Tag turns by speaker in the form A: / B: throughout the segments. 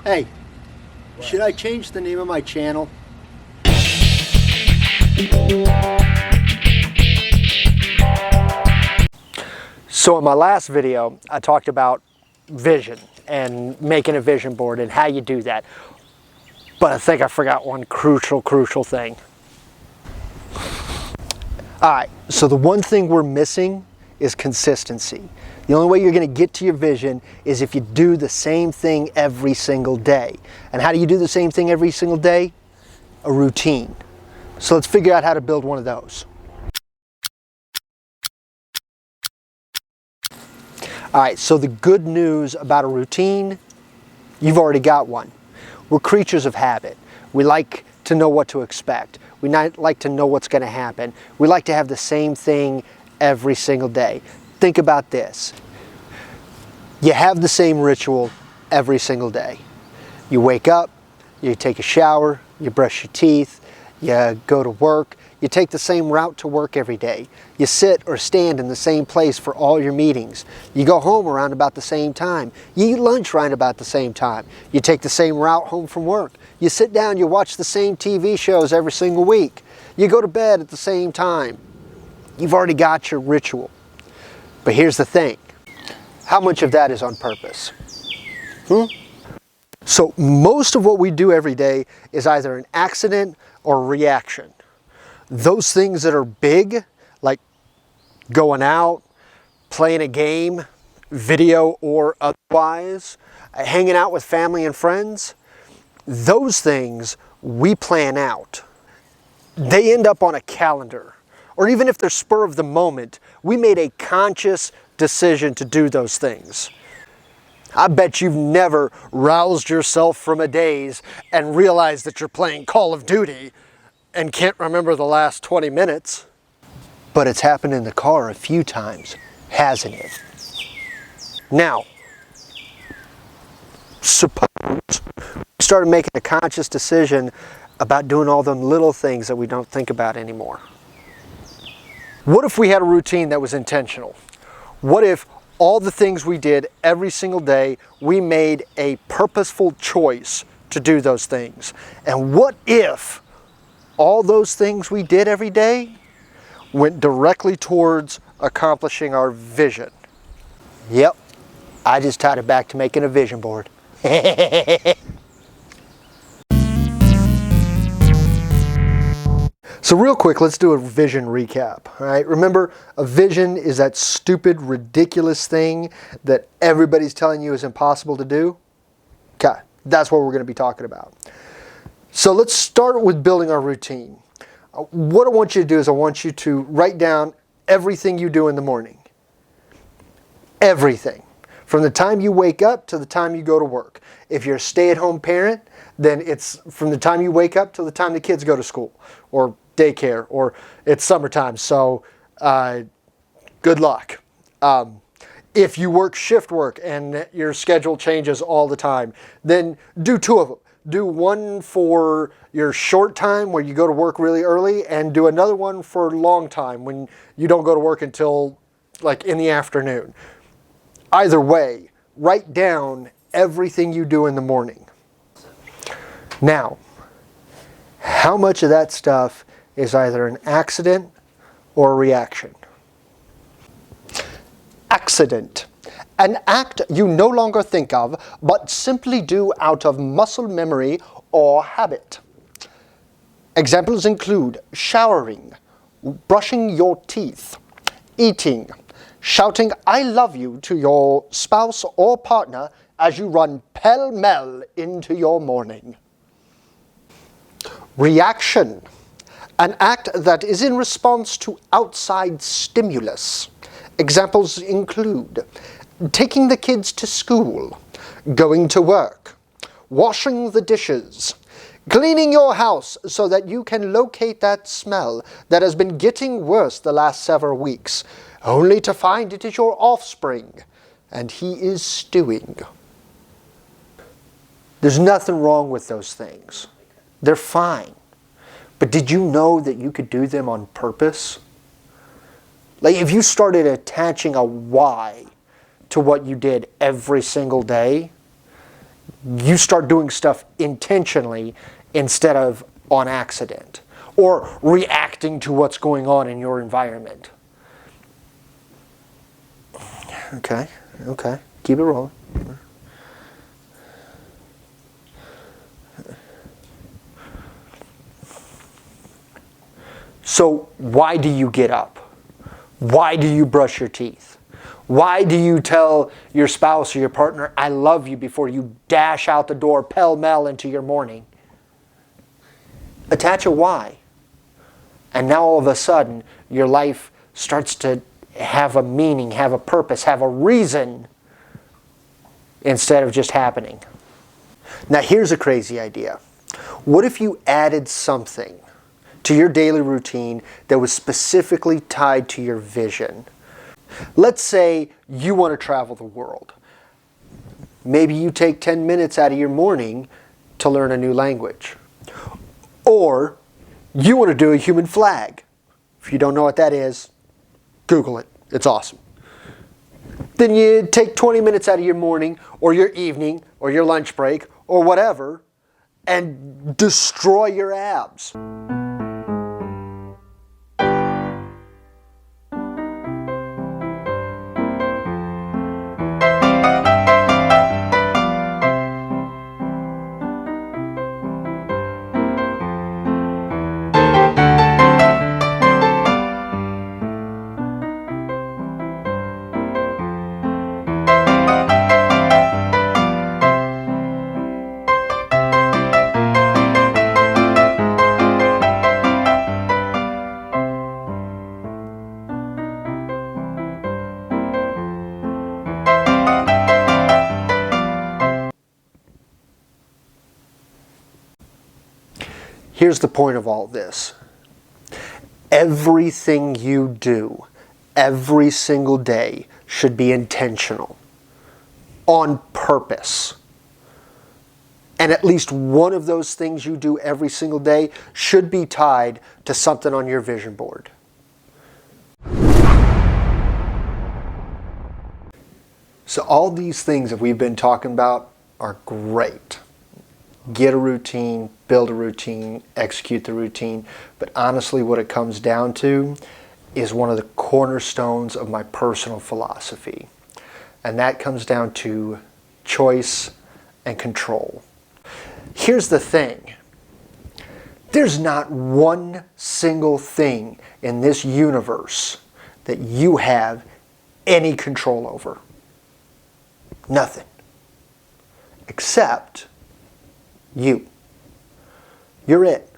A: Hey, should I change the name of my channel? So in my last video, I talked about vision and making a vision board and how you do that. But I think I forgot one crucial thing. All right, so the one thing we're missing is consistency. The only way you're going to get to your vision is if you do the same thing every single day. And how do you do the same thing every single day? A routine. So let's figure out how to build one of those. All right, so the good news about a routine, you've already got one. We're creatures of habit. We like to know what to expect. We like to know what's going to happen. We like to have the same thing every single day. Think about this. You have the same ritual every single day. You wake up, you take a shower, you brush your teeth, you go to work, you take the same route to work every day. You sit or stand in the same place for all your meetings. You go home around about the same time. You eat lunch around about the same time. You take the same route home from work. You sit down, you watch the same TV shows every single week. You go to bed at the same time. You've already got your ritual. But here's the thing. How much of that is on purpose? So most of what we do every day is either an accident or reaction. Those things that are big, like going out, playing a game, video or otherwise, hanging out with family and friends, those things we plan out. They end up on a calendar. Or even if they're spur of the moment, we made a conscious decision to do those things. I bet you've never roused yourself from a daze and realized that you're playing Call of Duty and can't remember the last 20 minutes. But it's happened in the car a few times, hasn't it? Now, suppose we started making a conscious decision about doing all them little things that we don't think about anymore. What if we had a routine that was intentional? What if all the things we did every single day, we made a purposeful choice to do those things? And what if all those things we did every day went directly towards accomplishing our vision? Yep, I just tied it back to making a vision board. So real quick, let's do a vision recap, all right? Remember, a vision is that stupid, ridiculous thing that everybody's telling you is impossible to do? Okay, that's what we're going to be talking about. So let's start with building our routine. What I want you to do is I want you to write down everything you do in the morning. Everything. From the time you wake up to the time you go to work. If you're a stay-at-home parent, then it's from the time you wake up to the time the kids go to school or daycare, or it's summertime, so good luck. If you work shift work and your schedule changes all the time, then do two of them. Do one for your short time where you go to work really early, and do another one for long time when you don't go to work until like in the afternoon. Either way, write down everything you do in the morning. Now, how much of that stuff is either an accident or a reaction? Accident. An act you no longer think of, but simply do out of muscle memory or habit. Examples include showering, brushing your teeth, eating, shouting "I love you" to your spouse or partner as you run pell-mell into your morning. Reaction. An act that is in response to outside stimulus. Examples include taking the kids to school, going to work, washing the dishes, cleaning your house so that you can locate that smell that has been getting worse the last several weeks, only to find it is your offspring, and he is stewing. There's nothing wrong with those things. They're fine. But did you know that you could do them on purpose? Like if you started attaching a why to what you did every single day, You start doing stuff intentionally instead of on accident or reacting to what's going on in your environment. Okay, keep it rolling. So why do you get up? Why do you brush your teeth? Why do you tell your spouse or your partner, I love you, before you dash out the door pell-mell into your morning? Attach a why. And now all of a sudden, your life starts to have a meaning, have a purpose, have a reason, instead of just happening. Now here's a crazy idea. What if you added something to your daily routine that was specifically tied to your vision? Let's say you want to travel the world. Maybe you take 10 minutes out of your morning to learn a new language. Or you want to do a human flag. If you don't know what that is, Google it. It's awesome. Then you take 20 minutes out of your morning or your evening or your lunch break or whatever and destroy your abs. Here's the point of all this. Everything you do, every single day, should be intentional, on purpose. And at least one of those things you do every single day should be tied to something on your vision board. So all these things that we've been talking about are great. Get a routine, build a routine, execute the routine. But honestly, what it comes down to is one of the cornerstones of my personal philosophy. And that comes down to choice and control. Here's the thing. There's not one single thing in this universe that you have any control over. Nothing. Except you. You're it.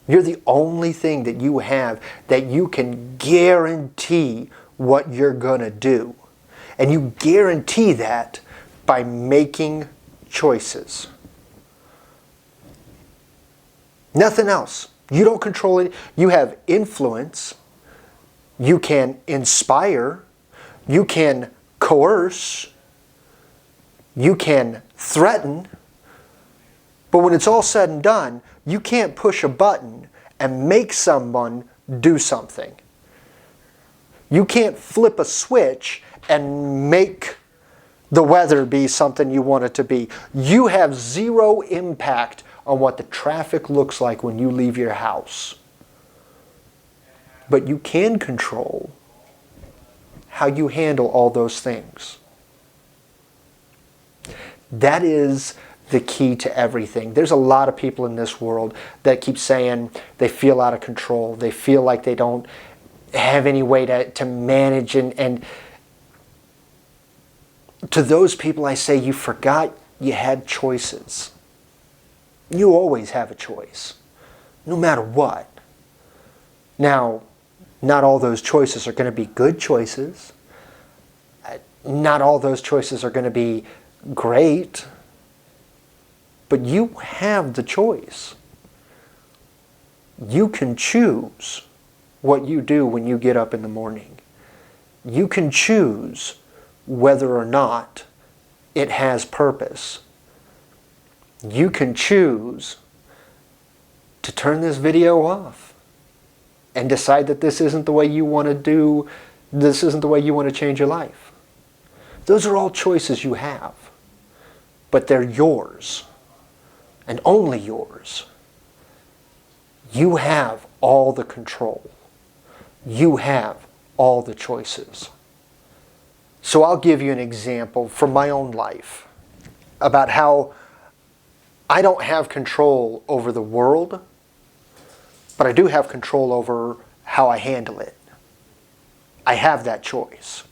A: You're the only thing that you have that you can guarantee what you're going to do. And you guarantee that by making choices. Nothing else. You don't control it. You have influence. You can inspire. You can coerce. You can threaten. But when it's all said and done, you can't push a button and make someone do something. You can't flip a switch and make the weather be something you want it to be. You have zero impact on what the traffic looks like when you leave your house. But you can control how you handle all those things. That is the key to everything. There's a lot of people in this world that keep saying they feel out of control. They feel like they don't have any way to manage. And to those people I say, you forgot you had choices. You always have a choice, no matter what. Now, not all those choices are going to be good choices. Not all those choices are going to be great. But you have the choice. You can choose what you do when you get up in the morning. You can choose whether or not it has purpose. You can choose to turn this video off and decide that this isn't the way you want to do, this isn't the way you want to change your life. Those are all choices you have. but they're yours and only yours. You have all the control. You have all the choices. So I'll give you an example from my own life about how I don't have control over the world, but I do have control over how I handle it. I have that choice.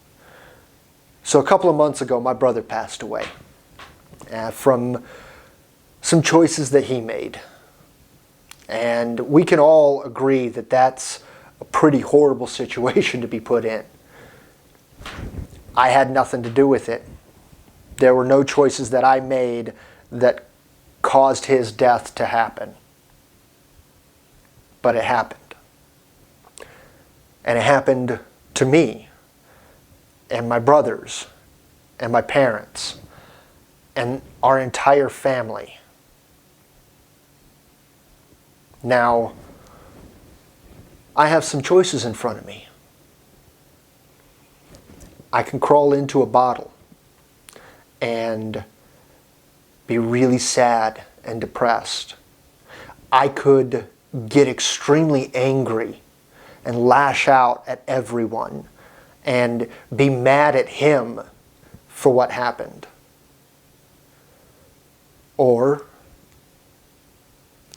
A: So a couple of months ago, my brother passed away from some choices that he made. And we can all agree that that's a pretty horrible situation to be put in. I had nothing to do with it. There were no choices that I made that caused his death to happen. But it happened. And it happened to me and my brothers and my parents and our entire family. Now, I have some choices in front of me. I can crawl into a bottle and be really sad and depressed. I could get extremely angry and lash out at everyone and be mad at him for what happened. Or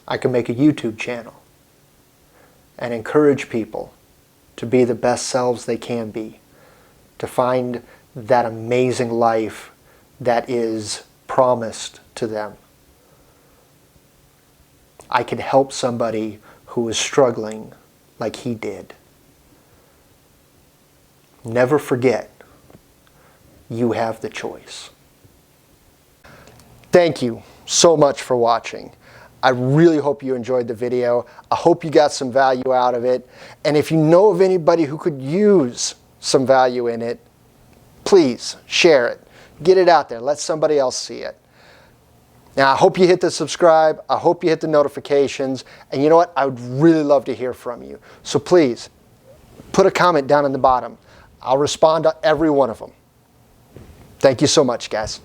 A: I can make a YouTube channel and encourage people to be the best selves they can be, to find that amazing life that is promised to them. I could help somebody who is struggling like he did. Never forget, you have the choice. Thank you so much for watching. I really hope you enjoyed the video. I hope you got some value out of it. And if you know of anybody who could use some value in it, please share it. Get it out there. Let somebody else see it. Now, I hope you hit the subscribe. I hope you hit the notifications. And you know what? I would really love to hear from you. So please, put a comment down in the bottom. I'll respond to every one of them. Thank you so much, guys.